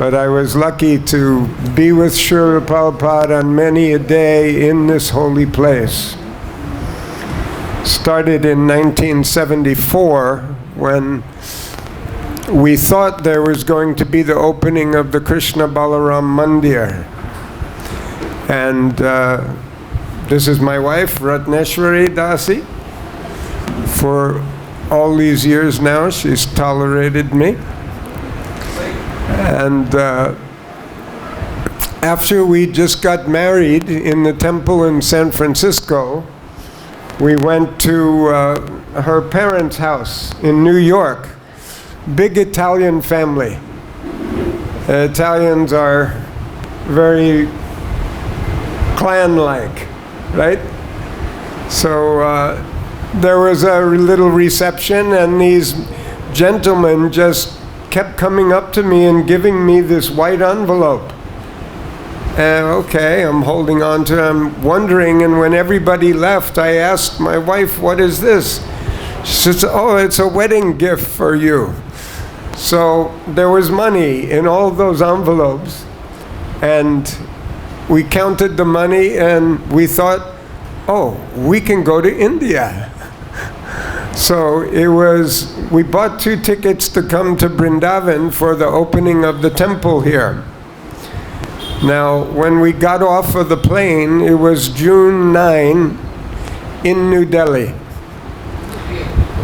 But I was lucky to be with Srila Prabhupada on many a day in this holy place. Started in 1974 when we thought there was going to be the opening of the Krishna Balaram Mandir. And this is my wife, Ratneshwari Dasi. For all these years now, she's tolerated me. And after we just got married in the temple in San Francisco, we went to her parents' house in New York. Big Italian family. Italians are very clan-like, right? So there was a little reception, and these gentlemen just kept coming up to me and giving me this white envelope. And okay, I'm holding on to it, I'm wondering, and when everybody left, I asked my wife, what is this? She says, oh, it's a wedding gift for you. So there was money in all those envelopes, and we counted the money, and we thought, oh, we can go to India. So we bought 2 tickets to come to Vrindavan for the opening of the temple here. Now, when we got off of the plane, it was June 9 in New Delhi.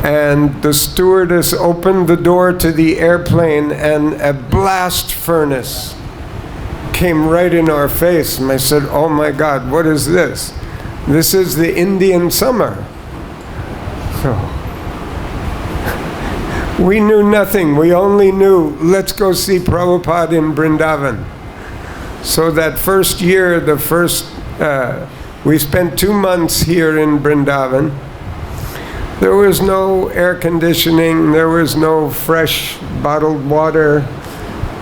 And the stewardess opened the door to the airplane, and a blast furnace came right in our face. And I said, oh my God, what is this? This is the Indian summer. So we knew nothing. We only knew, let's go see Prabhupada in Vrindavan. So that first year, we spent 2 months here in Vrindavan. There was no air conditioning, there was no fresh bottled water,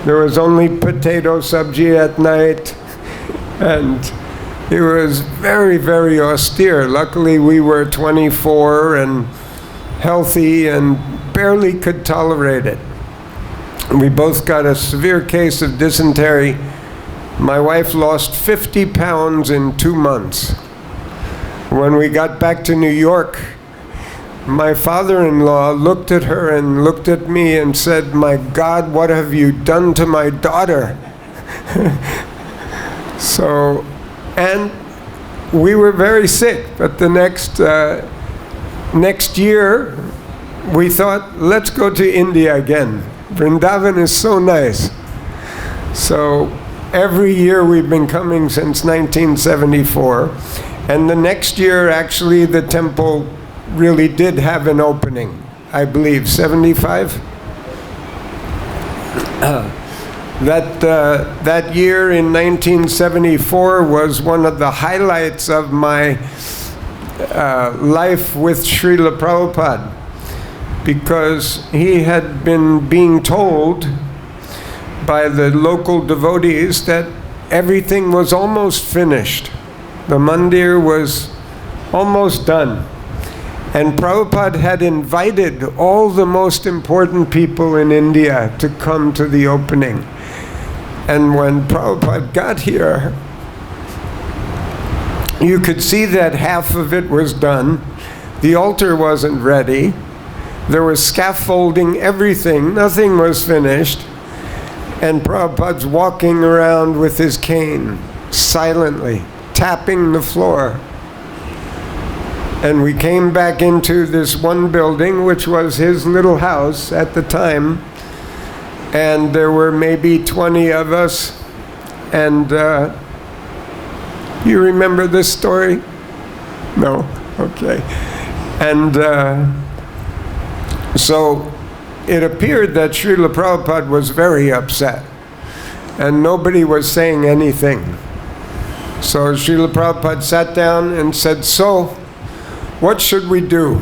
there was only potato sabji at night, and it was very, very austere. Luckily we were 24 and healthy and barely could tolerate it. We both got a severe case of dysentery. My wife lost 50 pounds in 2 months. When we got back to New York, my father-in-law looked at her and looked at me and said, my God, what have you done to my daughter? So, and we were very sick, but the next year we thought, let's go to India again. Vrindavan is so nice. So every year we've been coming since 1974. And the next year, actually, the temple really did have an opening, I believe, 75? That year in 1974 was one of the highlights of my life with Srila Prabhupada, because he had been being told by the local devotees that everything was almost finished. The mandir was almost done. And Prabhupada had invited all the most important people in India to come to the opening. And when Prabhupada got here, you could see that half of it was done. The altar wasn't ready. There was scaffolding, everything. Nothing was finished. And Prabhupada's walking around with his cane, silently, tapping the floor. And we came back into this one building, which was his little house at the time. And there were maybe 20 of us. And you remember this story? No? Okay. And so it appeared that Srila Prabhupada was very upset. And nobody was saying anything. So Srila Prabhupada sat down and said, so, what should we do?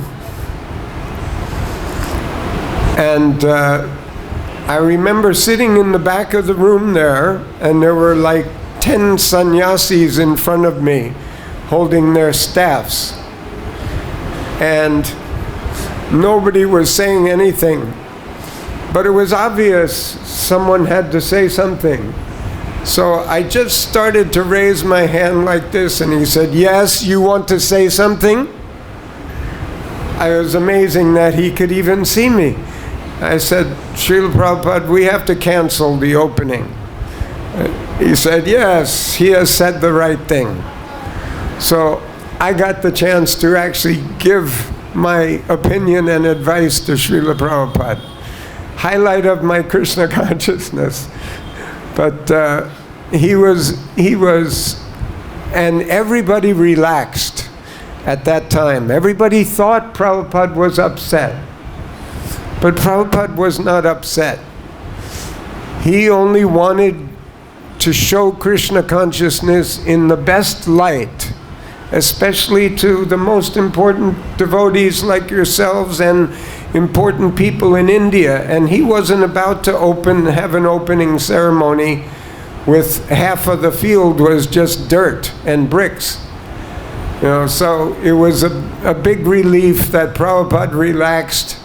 And I remember sitting in the back of the room there, and there were like 10 sannyasis in front of me holding their staffs. And nobody was saying anything. But it was obvious someone had to say something. So I just started to raise my hand like this, and he said, "Yes, you want to say something?" I was amazing that he could even see me. I said, "Srila Prabhupada, we have to cancel the opening." He said, "Yes, he has said the right thing." So I got the chance to actually give my opinion and advice to Srila Prabhupada. Highlight of my Krishna consciousness. But he was, and everybody relaxed at that time. Everybody thought Prabhupada was upset. But Prabhupada was not upset. He only wanted to show Krishna consciousness in the best light, especially to the most important devotees like yourselves and important people in India. And he wasn't about to have an opening ceremony with half of the field was just dirt and bricks. So it was a big relief that Prabhupada relaxed.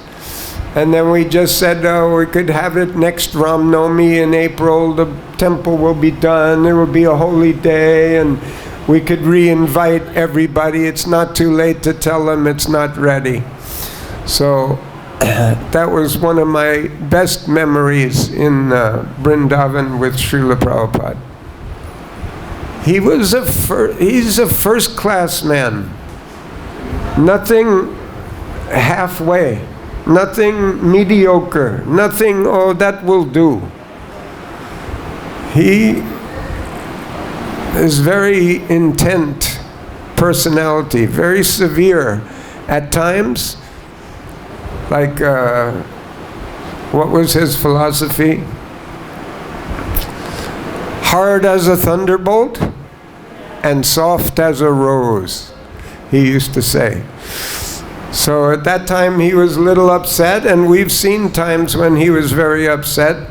And then we just said, oh, we could have it next Ram Navami in April. The temple will be done. There will be a holy day, and we could re-invite everybody. It's not too late to tell them it's not ready. So that was one of my best memories in Vrindavan with Srila Prabhupada. He's a first-class man. Nothing halfway. Nothing mediocre. Nothing, oh, that will do. He is very intent personality, very severe at times. Like, what was his philosophy? Hard as a thunderbolt and soft as a rose, he used to say. So at that time he was a little upset, and we've seen times when he was very upset.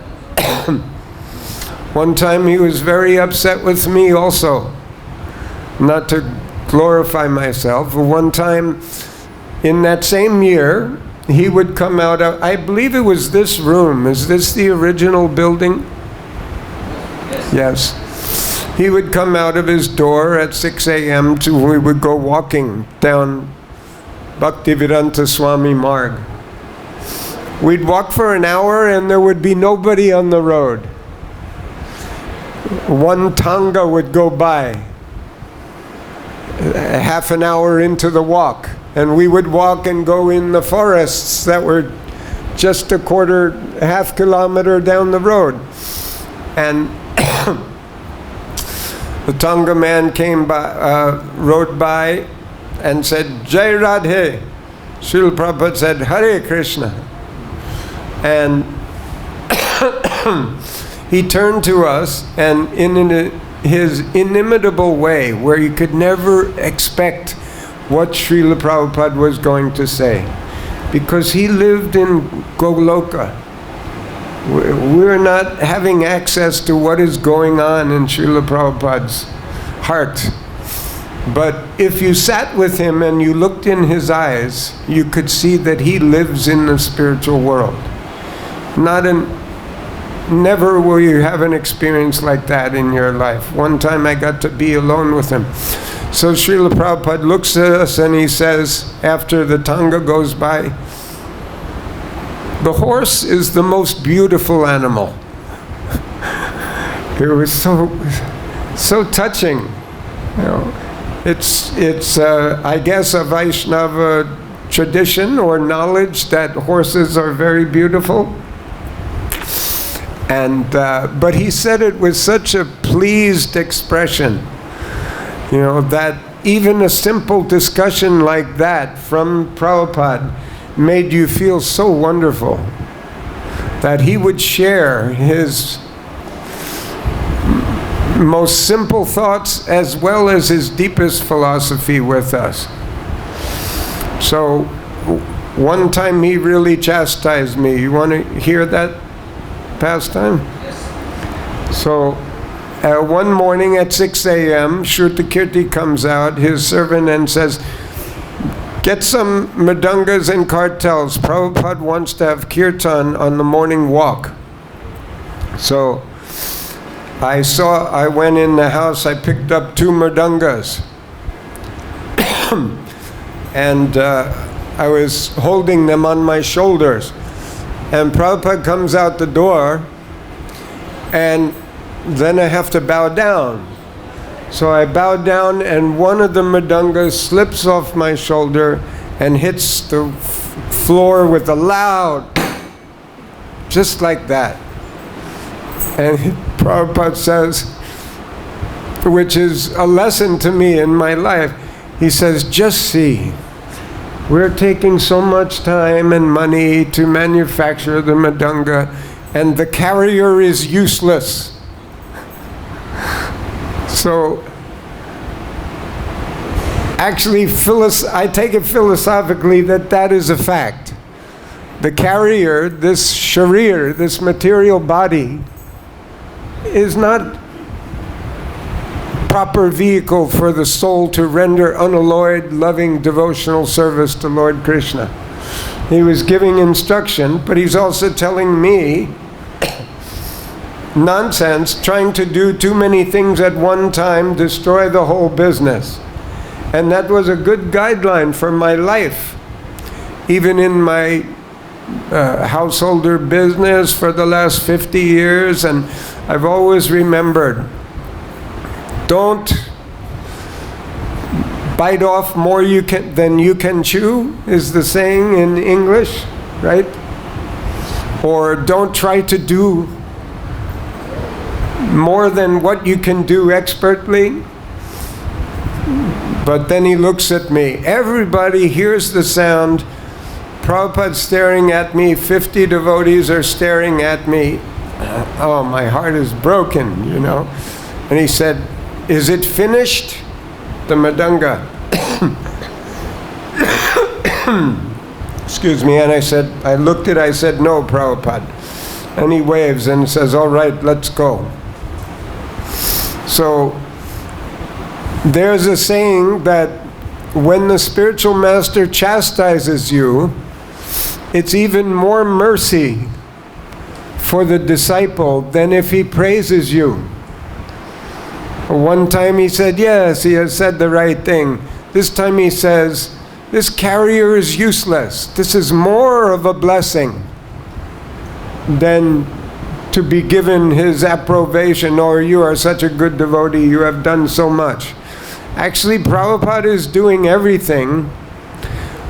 One time he was very upset with me also, not to glorify myself. One time in that same year, he would come out of, I believe it was this room. Is this the original building? Yes. He would come out of his door at 6 a.m. We would go walking down Bhakti-Vedanta Swami Marg. We'd walk for an hour and there would be nobody on the road. One Tanga would go by, half an hour into the walk, and we would walk and go in the forests that were just half kilometer down the road. And the Tanga man rode by and said, "Jai Radhe." Srila Prabhupada said, "Hare Krishna." And he turned to us, and in his inimitable way, where you could never expect what Srila Prabhupada was going to say, because he lived in Goloka. We're not having access to what is going on in Srila Prabhupada's heart. But if you sat with him and you looked in his eyes, you could see that he lives in the spiritual world. Never will you have an experience like that in your life. One time I got to be alone with him. So Srila Prabhupada looks at us and he says, after the Tanga goes by, "The horse is the most beautiful animal." It was so touching. It's I guess a Vaishnava tradition or knowledge that horses are very beautiful. And but he said it with such a pleased expression, that even a simple discussion like that from Prabhupada made you feel so wonderful that he would share his most simple thoughts as well as his deepest philosophy with us. So one time he really chastised me. You want to hear that pastime? Yes. So one morning at 6 a.m., Shrutakirti comes out, his servant, and says, Get some mridangas and kartals. Prabhupada wants to have kirtan on the morning walk. So I went in the house, I picked up 2 mridangas. And I was holding them on my shoulders. And Prabhupada comes out the door, and then I have to bow down. So I bow down, and one of the mridangas slips off my shoulder and hits the floor with a loud, just like that. And Prabhupada says, which is a lesson to me in my life, he says, just see, we're taking so much time and money to manufacture the mridanga, and the carrier is useless. So, actually, I take it philosophically that is a fact. The carrier, this sharir, this material body, is not proper vehicle for the soul to render unalloyed, loving, devotional service to Lord Krishna. He was giving instruction, but he's also telling me nonsense, trying to do too many things at one time, destroy the whole business. And that was a good guideline for my life. Even in my householder business for the last 50 years, and I've always remembered, don't bite off more than you can chew, is the saying in English, right? Or don't try to do more than what you can do expertly. But then he looks at me. Everybody hears the sound. Prabhupada's staring at me. 50 devotees are staring at me. Oh, my heart is broken, you know. And he said, is it finished? The mridanga. Excuse me. And I looked at it, I said, no, Prabhupada. And he waves and says, all right, let's go. So, there's a saying that when the spiritual master chastises you, it's even more mercy for the disciple than if he praises you. One time he said, yes, he has said the right thing. This time he says, this carrier is useless. This is more of a blessing than to be given his approbation, or you are such a good devotee, you have done so much. Actually, Prabhupada is doing everything.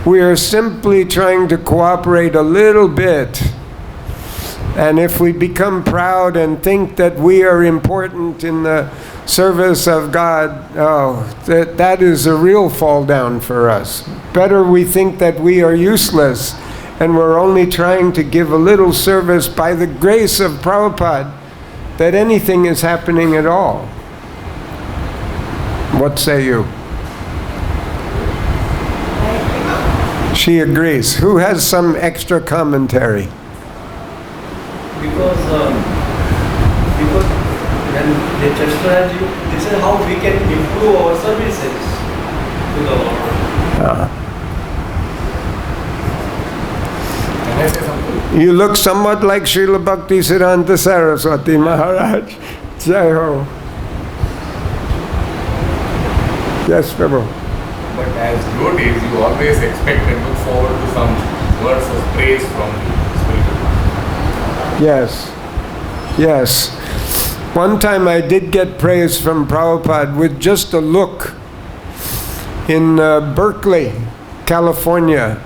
We are simply trying to cooperate a little bit. And if we become proud and think that we are important in the service of God, that is a real fall down for us. Better we think that we are useless and we're only trying to give a little service by the grace of Prabhupada, that anything is happening at all. What say you? She agrees. Who has some extra commentary? Because when they chastise you, this is how we can improve our services to the Lord. Can I say something? You look somewhat like Srila Bhakti-Siddhanta Saraswati Maharaj. Jai Ho. Yes, Prabhu. But as devotees, you always expect and look forward to some words of praise from the spiritual master. Yes. Yes. One time I did get praise from Prabhupada with just a look in Berkeley, California.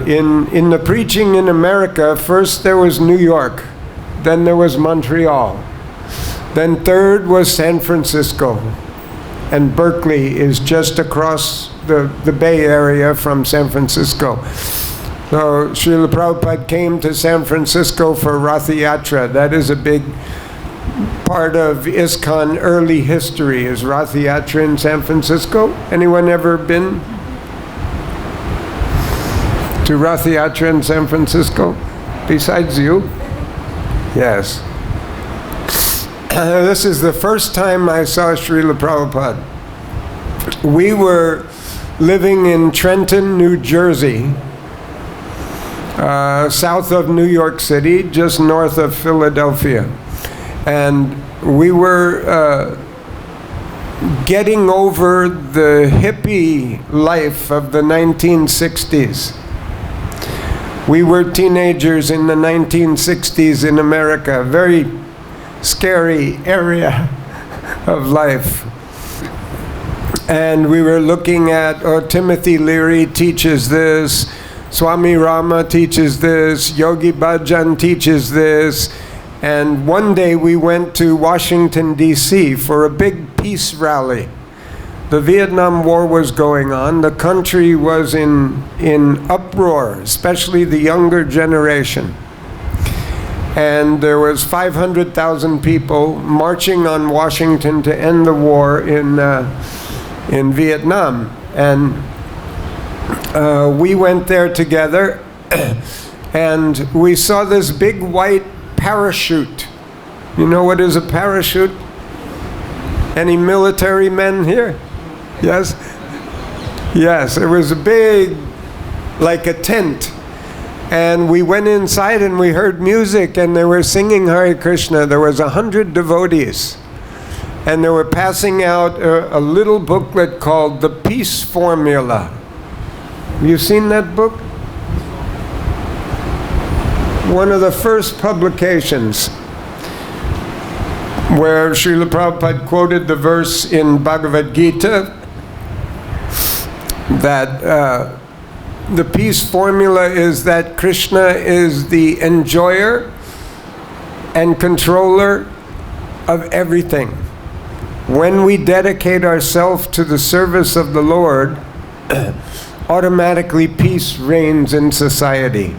In the preaching in America, first there was New York, then there was Montreal, then third was San Francisco, and Berkeley is just across the Bay Area from San Francisco. So Srila Prabhupada came to San Francisco for Rath Yatra. That is a big part of ISKCON early history, is Rath Yatra in San Francisco. Anyone ever been to Rath Yatra in San Francisco besides you? Yes. This is the first time I saw Srila Prabhupada. We were living in Trenton, New Jersey, south of New York City, just north of Philadelphia. And we were getting over the hippie life of the 1960s. We were teenagers in the 1960s in America, a very scary area of life. And we were looking at, oh, Timothy Leary teaches this, Swami Rama teaches this, Yogi Bhajan teaches this. And one day we went to Washington, D.C. for a big peace rally. The Vietnam War was going on. The country was in uproar, especially the younger generation. And there was 500,000 people marching on Washington to end the war in Vietnam. And we went there together, and we saw this big white parachute. You know what is a parachute? Any military men here? Yes? Yes, it was a big, like a tent. And we went inside and we heard music, and they were singing Hare Krishna. There was 100 devotees. And they were passing out a little booklet called The Peace Formula. Have you seen that book? One of the first publications where Srila Prabhupada quoted the verse in Bhagavad-Gita that the peace formula is that Krishna is the enjoyer and controller of everything. When we dedicate ourselves to the service of the Lord, automatically peace reigns in society.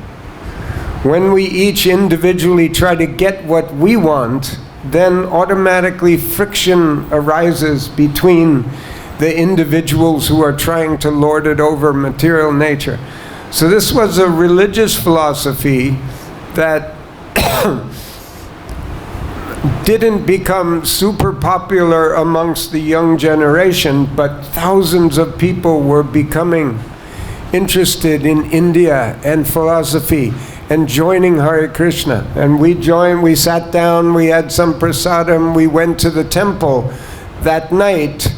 When we each individually try to get what we want, then automatically friction arises between the individuals who are trying to lord it over material nature. So this was a religious philosophy that didn't become super popular amongst the young generation, but thousands of people were becoming interested in India and philosophy and joining Hare Krishna. And we joined, we sat down, we had some prasadam, we went to the temple that night,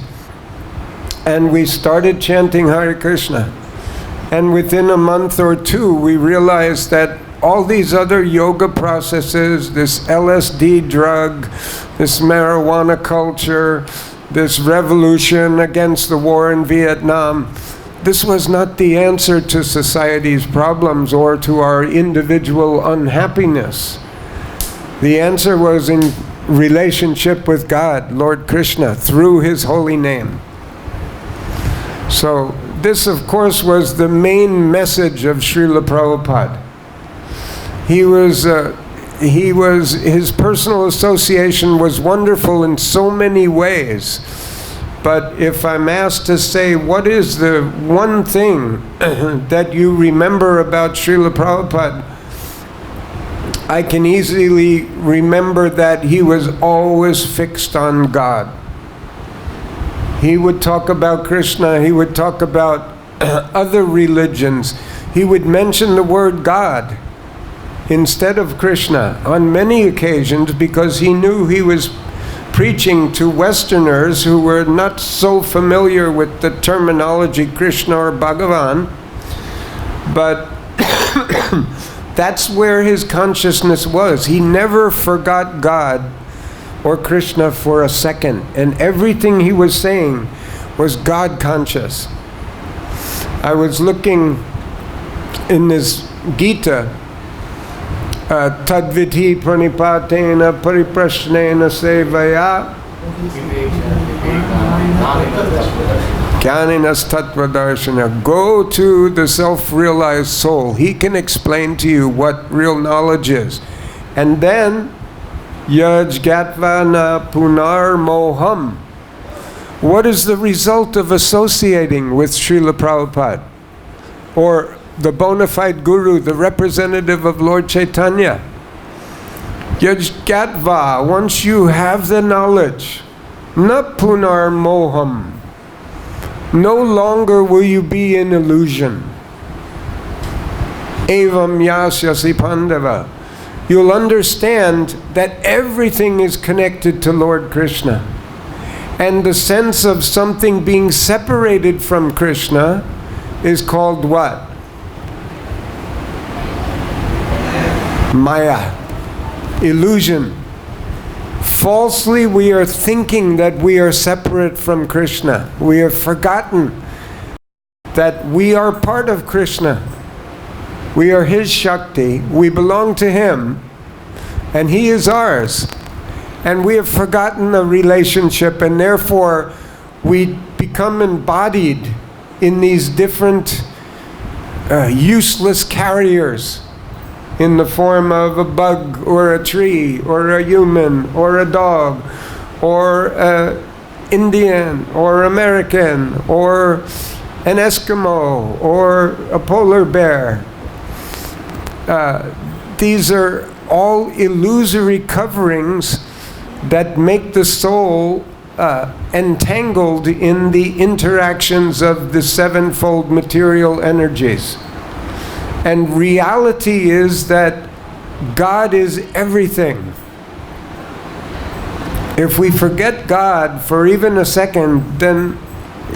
and we started chanting Hare Krishna. And within a month or two, we realized that all these other yoga processes, this LSD drug, this marijuana culture, this revolution against the war in Vietnam, this was not the answer to society's problems or to our individual unhappiness. The answer was in relationship with God, Lord Krishna, through His holy name. So this, of course, was the main message of Srila Prabhupada. His personal association was wonderful in so many ways. But if I'm asked to say, what is the one thing that you remember about Srila Prabhupada, I can easily remember that he was always fixed on God. He would talk about Krishna, he would talk about other religions. He would mention the word God instead of Krishna on many occasions, because he knew he was preaching to Westerners who were not so familiar with the terminology Krishna or Bhagavan, but that's where his consciousness was. He never forgot God or Krishna for a second, and everything he was saying was God conscious. I was looking in this Gita, Tadviti pranipatena pariprashnena sevaya Jnaninas tattvadarshana. Go to the self-realized soul. He can explain to you what real knowledge is. And then, yaj gatva na punar moham. What is the result of associating with Srila Prabhupada? Or the bona fide guru, the representative of Lord Chaitanya? Yaj gatva, once you have the knowledge, na punar moham. No longer will you be in illusion. Evam yasyasi pandava. You'll understand that everything is connected to Lord Krishna. And the sense of something being separated from Krishna is called what? Maya. Illusion. Falsely we are thinking that we are separate from Krishna. We have forgotten that we are part of Krishna. We are His Shakti. We belong to Him. And He is ours. And we have forgotten the relationship, and therefore we become embodied in these different useless carriers in the form of a bug or a tree or a human or a dog or an Indian or American or an Eskimo or a polar bear. These are all illusory coverings that make the soul entangled in the interactions of the sevenfold material energies. And reality is that God is everything. If we forget God for even a second, then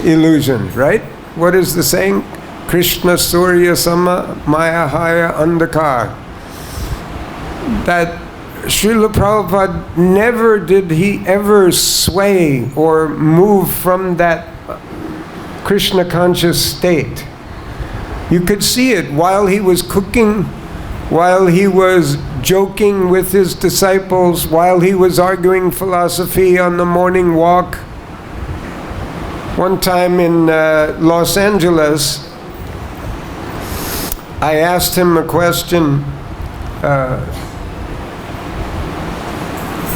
illusion, right? What is the saying? Krishna Surya Sama Maya Haya Andhakar. That Srila Prabhupada never did he ever sway or move from that Krishna conscious state. You could see it while he was cooking, while he was joking with his disciples, while he was arguing philosophy on the morning walk. One time in Los Angeles, I asked him a question.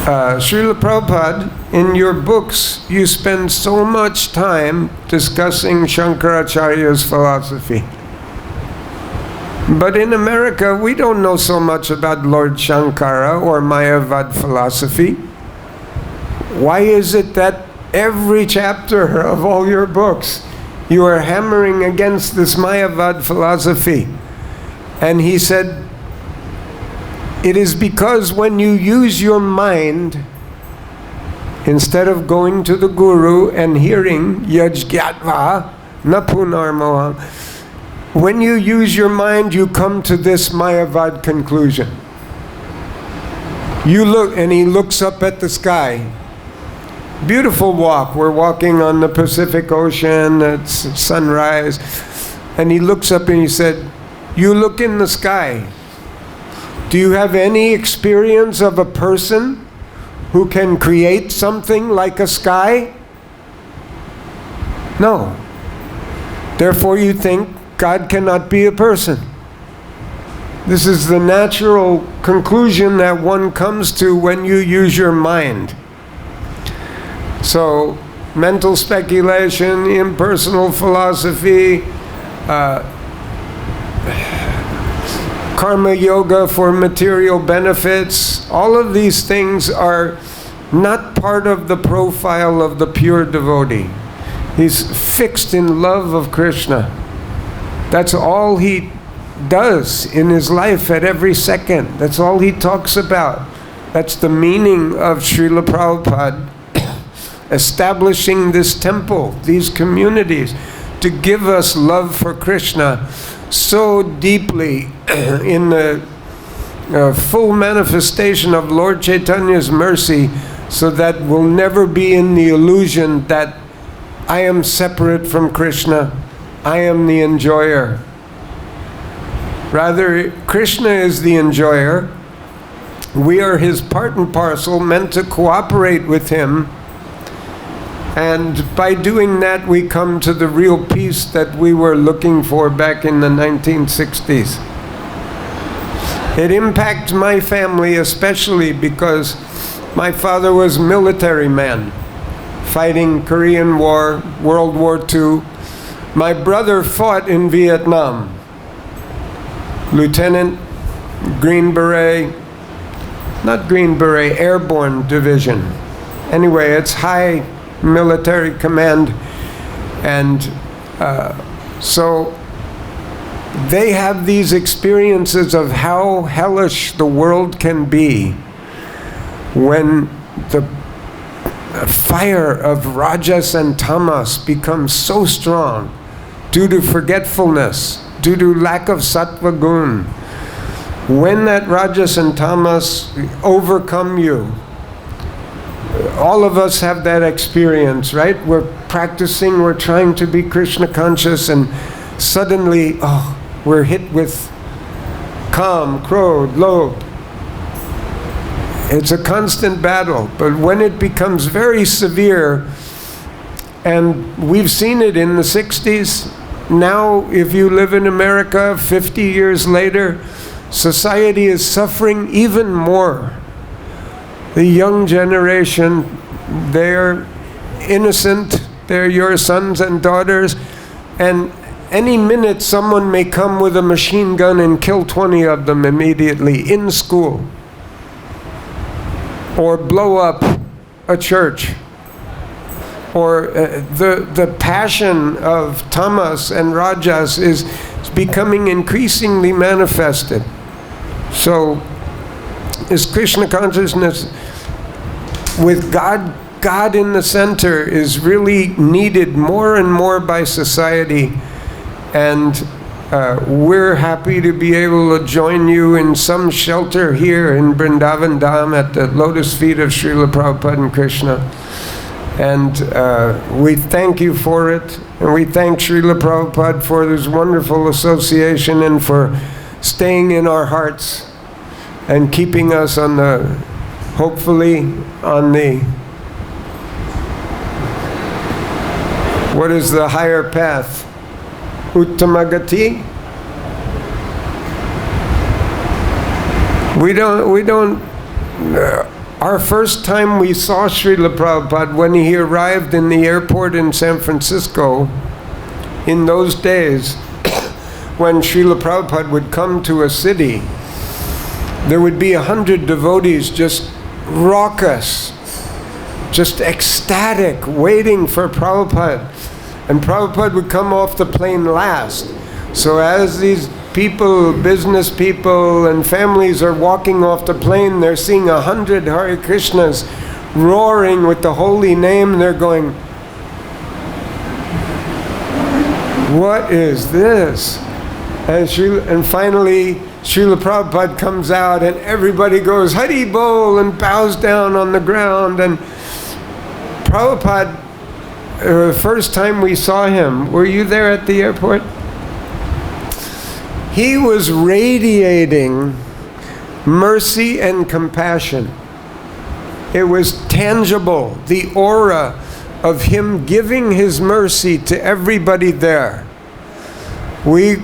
Srila Prabhupada, in your books, you spend so much time discussing Shankaracharya's philosophy. But in America, we don't know so much about Lord Shankara or Mayavad philosophy. Why is it that every chapter of all your books, you are hammering against this Mayavad philosophy? And he said, it is because when you use your mind, instead of going to the Guru and hearing Yajgyatva Napunarmoham, when you use your mind, you come to this Mayavad conclusion. You look, and he looks up at the sky. Beautiful walk. We're walking on the Pacific Ocean, it's sunrise. And he looks up and he said, you look in the sky. Do you have any experience of a person who can create something like a sky? No. Therefore you think God cannot be a person. This is the natural conclusion that one comes to when you use your mind. So, mental speculation, impersonal philosophy, karma yoga for material benefits, all of these things are not part of the profile of the pure devotee. He's fixed in love of Krishna. That's all he does in his life at every second. That's all he talks about. That's the meaning of Srila Prabhupada establishing this temple, these communities, to give us love for Krishna so deeply in the full manifestation of Lord Chaitanya's mercy, so that we'll never be in the illusion that I am separate from Krishna, I am the enjoyer. Rather, Krishna is the enjoyer. We are his part and parcel, meant to cooperate with him. And by doing that, we come to the real peace that we were looking for back in the 1960s. It impacts my family especially because my father was a military man, fighting Korean War, World War II. My brother fought in Vietnam. Lieutenant, Green Beret, not Green Beret, Airborne Division. Anyway, it's high military command. And so they have these experiences of how hellish the world can be when the fire of rajas and tamas becomes so strong due to forgetfulness, due to lack of sattva gun. When that rajas and tamas overcome you, all of us have that experience, right? We're practicing, we're trying to be Krishna conscious, and suddenly, we're hit with kam, krodh, lobh. It's a constant battle, but when it becomes very severe, and we've seen it in the 60s, now if you live in America 50 years later, society is suffering even more. The young generation, they're innocent, they're your sons and daughters, and any minute someone may come with a machine gun and kill 20 of them immediately in school, or blow up a church, or the passion of tamas and rajas is becoming increasingly manifested. So is Krishna consciousness with God in the center is really needed more and more by society, and we're happy to be able to join you in some shelter here in Vrindavan Dham at the lotus feet of Srila Prabhupada and Krishna. And we thank you for it, and we thank Srila Prabhupada for this wonderful association and for staying in our hearts and keeping us on the, hopefully, on the, what is the higher path? Uttamagati? We don't, our first time we saw Srila Prabhupada when he arrived in the airport in San Francisco, in those days, when Srila Prabhupada would come to a city, there would be 100 devotees just raucous, just ecstatic, waiting for Prabhupada. And Prabhupada would come off the plane last. So as these people, business people and families are walking off the plane, they're seeing 100 Hare Krishnas roaring with the holy name, and they're going, what is this? And finally, Srila Prabhupada comes out and everybody goes, Hari Bol, and bows down on the ground. And Prabhupada, the first time we saw him, were you there at the airport? He was radiating mercy and compassion. It was tangible, the aura of him giving his mercy to everybody there. We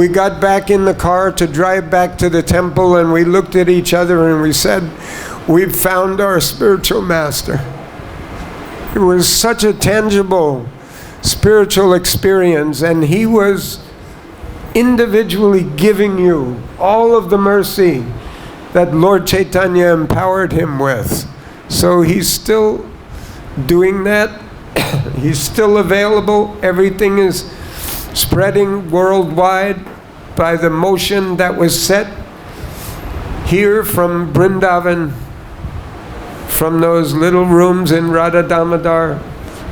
got back in the car to drive back to the temple, and we looked at each other and we said, we've found our spiritual master. It was such a tangible spiritual experience, and he was individually giving you all of the mercy that Lord Chaitanya empowered him with. So he's still doing that. He's still available. Everything is spreading worldwide by the motion that was set here from Vrindavan, from those little rooms in Radha Damodar,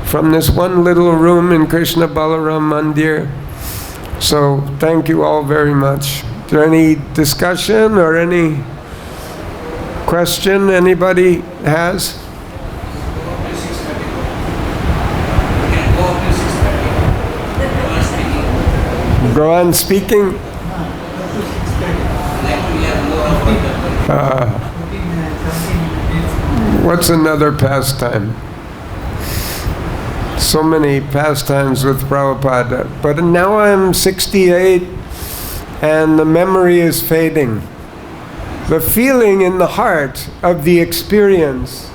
from this one little room in Krishna Balaram Mandir. So thank you all very much. Is there any discussion or any question anybody has? Go on speaking. What's another pastime? So many pastimes with Prabhupada. But now I'm 68 and the memory is fading. The feeling in the heart of the experience,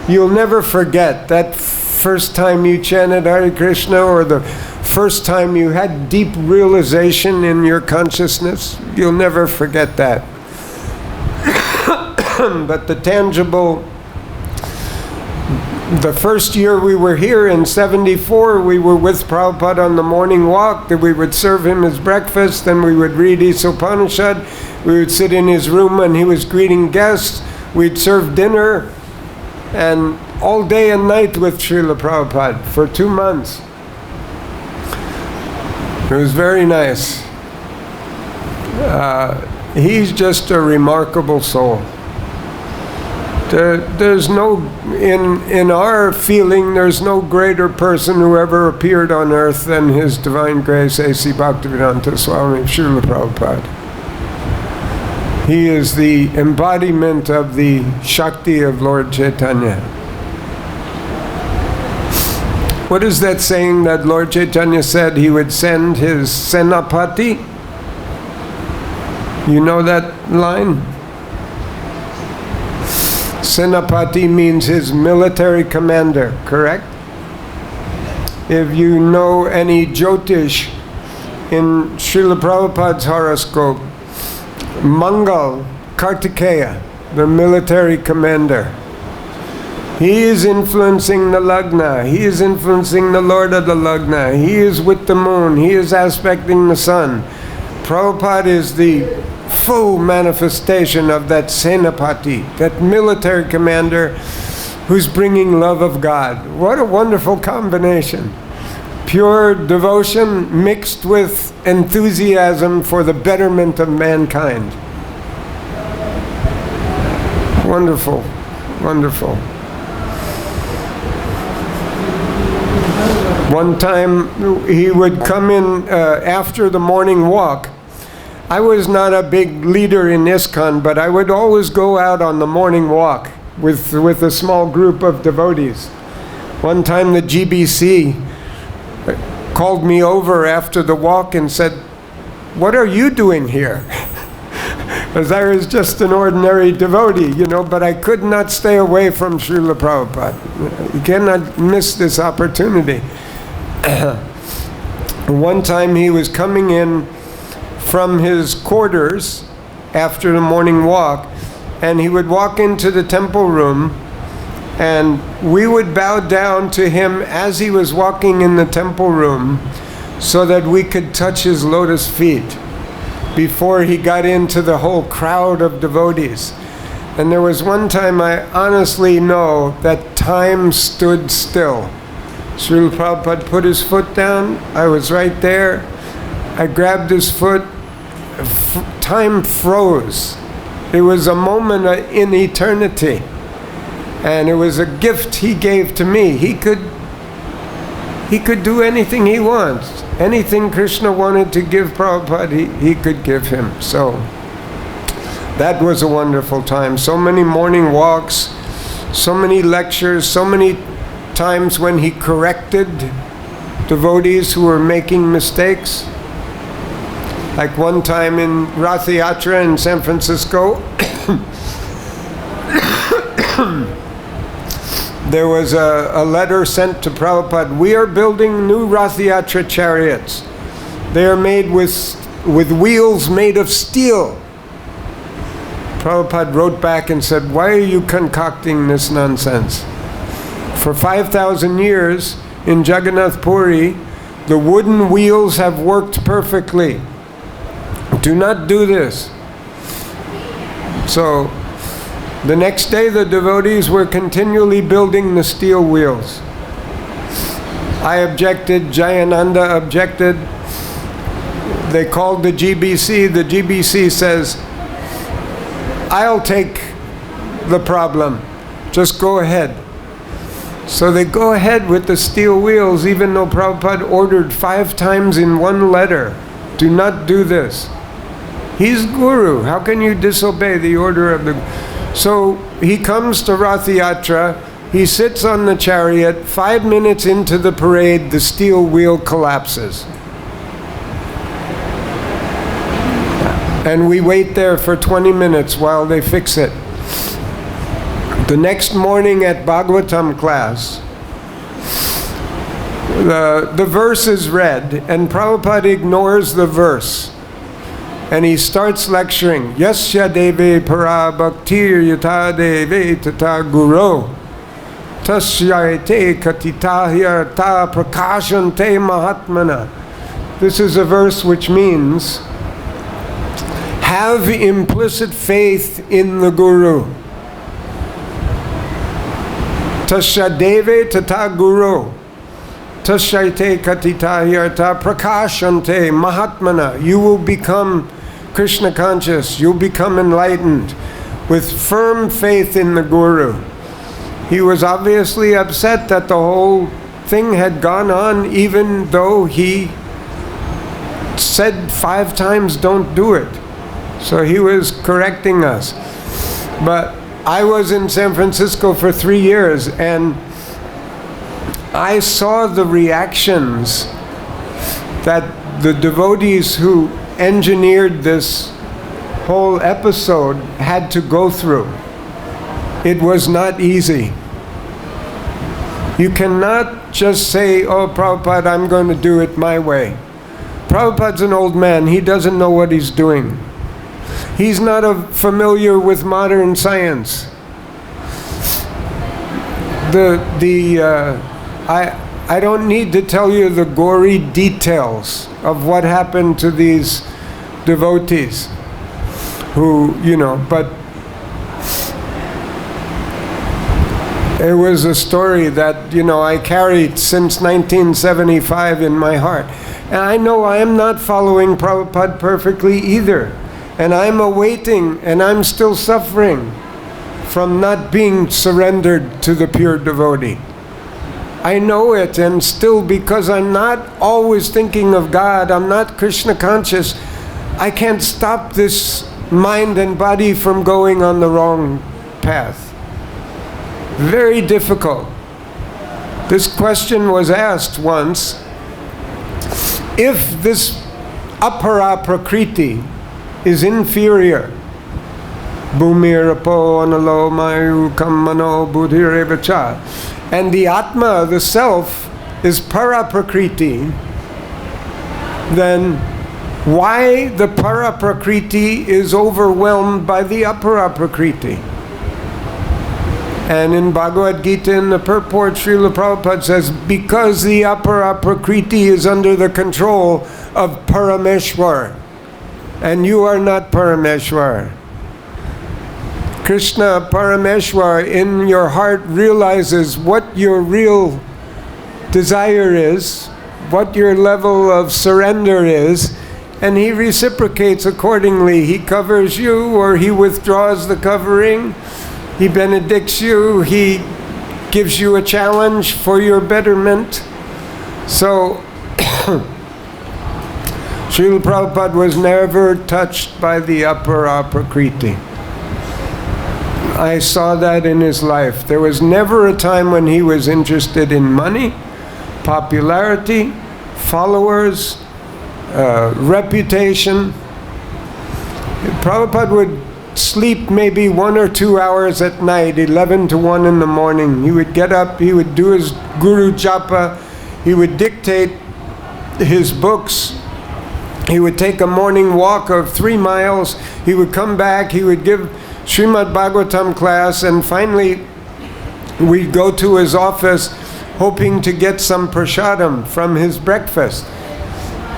you'll never forget that first time you chanted Hare Krishna, or the first time you had deep realization in your consciousness. You'll never forget that. But the tangible The first year we were here in 74, we were with Prabhupada on the morning walk. That we would serve him his breakfast, then we would read Upanishad. We would sit in his room when he was greeting guests. We'd serve dinner, and all day and night with Srila Prabhupada for 2 months. It was very nice. He's just a remarkable soul. There's no, in our feeling, there's no greater person who ever appeared on earth than His Divine Grace A.C. Bhaktivedanta Swami Srila Prabhupada. He is the embodiment of the Shakti of Lord Chaitanya. What is that saying that Lord Chaitanya said he would send his Senapati? You know that line? Senapati means his military commander, correct? If you know any Jyotish in Srila Prabhupada's horoscope, Mangal, Kartikeya, the military commander, he is influencing the Lagna, he is influencing the Lord of the Lagna, he is with the moon, he is aspecting the sun. Prabhupada is the full manifestation of that Senapati, that military commander who's bringing love of God. What a wonderful combination. Pure devotion mixed with enthusiasm for the betterment of mankind. Wonderful, wonderful. One time he would come in after the morning walk. I was not a big leader in ISKCON, but I would always go out on the morning walk with a small group of devotees. One time the GBC called me over after the walk and said, "What are you doing here?" Because I was just an ordinary devotee, you know, but I could not stay away from Srila Prabhupada. You cannot miss this opportunity. One time he was coming in from his quarters after the morning walk, and he would walk into the temple room, and we would bow down to him as he was walking in the temple room so that we could touch his lotus feet before he got into the whole crowd of devotees. And there was one time I honestly know that time stood still. Srila Prabhupada put his foot down, I was right there, I grabbed his foot, time froze. It was a moment in eternity, and it was a gift he gave to me. He could do anything he wants. Anything Krishna wanted to give Prabhupada, he could give him. So that was a wonderful time. So many morning walks, so many lectures, so many times when he corrected devotees who were making mistakes. Like one time in Rath Yatra in San Francisco, there was a letter sent to Prabhupada. "We are building new Rath Yatra chariots. They are made with wheels made of steel." Prabhupada wrote back and said, "Why are you concocting this nonsense? For 5,000 years in Jagannath Puri, the wooden wheels have worked perfectly. Do not do this." So the next day the devotees were continually building the steel wheels. I objected, Jayananda objected. They called the GBC. The GBC says, "I'll take the problem. Just go ahead." So they go ahead with the steel wheels, even though Prabhupada ordered 5 times in one letter, "Do not do this." He's Guru. How can you disobey the order of the... So he comes to Rath Yatra, he sits on the chariot, 5 minutes into the parade, the steel wheel collapses. And we wait there for 20 minutes while they fix it. The next morning at Bhagavatam class, the verse is read, and Prabhupada ignores the verse. And he starts lecturing, "Yasya deve para bhaktir yata deve tata guru." Tasyayate katitahya ta prakashante mahatmana. This is a verse which means, have implicit faith in the Guru. Tasya deve tata guru. Tasyayate katitahya ta prakashante mahatmana. You will become Krishna conscious. You'll become enlightened with firm faith in the Guru. He was obviously upset that the whole thing had gone on, even though he said 5 times don't do it. So he was correcting us. But I was in San Francisco for 3 years, and I saw the reactions that the devotees who engineered this whole episode had to go through. It was not easy. You cannot just say, oh, Prabhupada, I'm going to do it my way. Prabhupada's an old man. He doesn't know what he's doing. He's not familiar with modern science. I don't need to tell you the gory details of what happened to these devotees who, but it was a story that, I carried since 1975 in my heart. And I know I am not following Prabhupada perfectly either. And I'm awaiting, and I'm still suffering from not being surrendered to the pure devotee. I know it, and still, because I'm not always thinking of God, I'm not Krishna conscious, I can't stop this mind and body from going on the wrong path. Very difficult. This question was asked once: if this apara prakriti is inferior, bhumirapo analo mayu kammano buddhirevacha, and the atma, the self, is para prakriti, then why the para prakriti is overwhelmed by the apara prakriti? And in Bhagavad-Gita, in the purport, Srila Prabhupada says, because the apara prakriti is under the control of Parameshwar, and you are not Parameshwar. Krishna, Parameshwar, in your heart realizes what your real desire is, what your level of surrender is, and he reciprocates accordingly. He covers you, or he withdraws the covering. He benedicts you, he gives you a challenge for your betterment. So, Srila Prabhupada was never touched by the apara prakriti. I saw that in his life. There was never a time when he was interested in money, popularity, followers, reputation. Prabhupada would sleep maybe 1 or 2 hours at night, 11 to 1 in the morning. He would get up, he would do his guru japa, he would dictate his books, he would take a morning walk of 3 miles, he would come back, he would give Srimad Bhagavatam class, and finally we'd go to his office hoping to get some prasadam from his breakfast.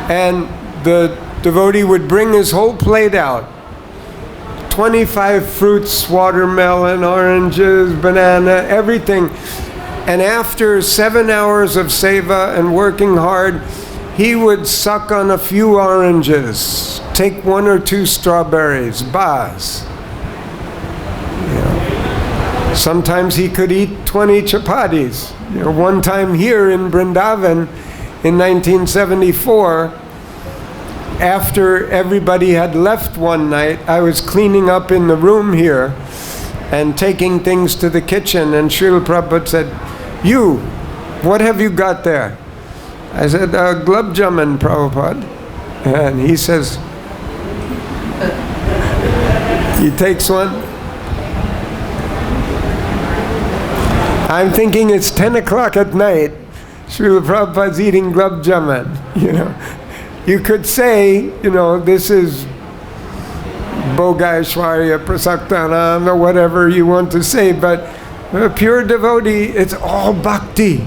And the devotee would bring his whole plate out. 25 fruits, watermelon, oranges, banana, everything. And after 7 hours of seva and working hard, he would suck on a few oranges, take 1 or 2 strawberries, bas. Sometimes he could eat 20 chapatis. One time here in Vrindavan in 1974, after everybody had left one night, I was cleaning up in the room here and taking things to the kitchen, and Srila Prabhupada said, "You, what have you got there?" I said, "Gulab Jamun, Prabhupada." And he says, he takes one. I'm thinking it's 10 o'clock at night. Srila Prabhupada's eating Gulab Jamun, You could say, this is Bhogaishwarya Prasaktanam or whatever you want to say, but A pure devotee, it's all bhakti.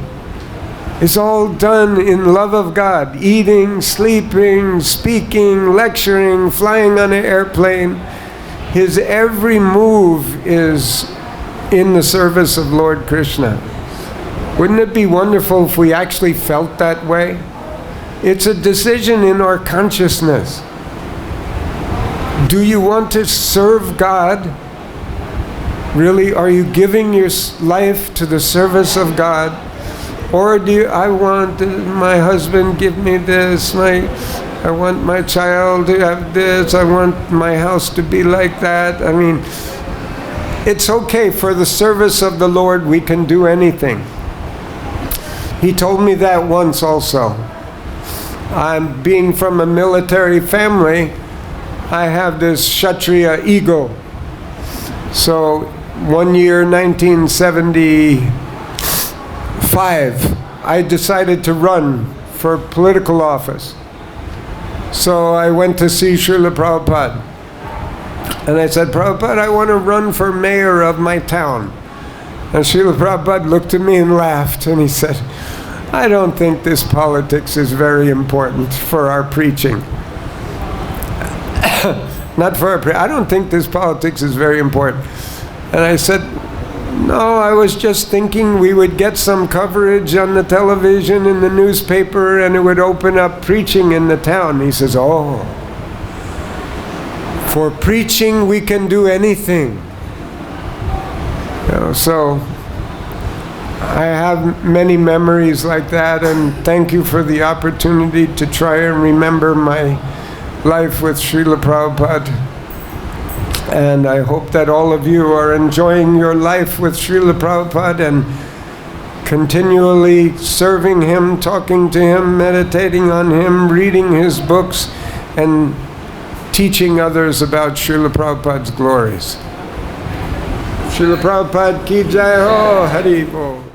It's all done in love of God. Eating, sleeping, speaking, lecturing, flying on an airplane. His every move is in the service of Lord Krishna. Wouldn't it be wonderful if we actually felt that way? It's a decision in our consciousness. Do you want to serve God? Really, are you giving your life to the service of God? Or I want my husband give me this, I want my child to have this, I want my house to be like that. I mean, it's okay, for the service of the Lord we can do anything. He told me that once also. I'm being from a military family, I have this Kshatriya ego. So one year, 1975, I decided to run for political office. So I went to see Srila Prabhupada. And I said, Prabhupada, I want to run for mayor of my town. And Srila Prabhupada looked at me and laughed, and he said, I don't think this politics is very important for our preaching. Not for our I don't think this politics is very important. And I said, no, I was just thinking we would get some coverage on the television and the newspaper, and it would open up preaching in the town. He says, oh, for preaching we can do anything. So I have many memories like that, and thank you for the opportunity to try and remember my life with Srila Prabhupada. And I hope that all of you are enjoying your life with Srila Prabhupada and continually serving him, talking to him, meditating on him, reading his books, and teaching others about Srila Prabhupada's glories. Srila Prabhupada ki jai ho, Hari Bol.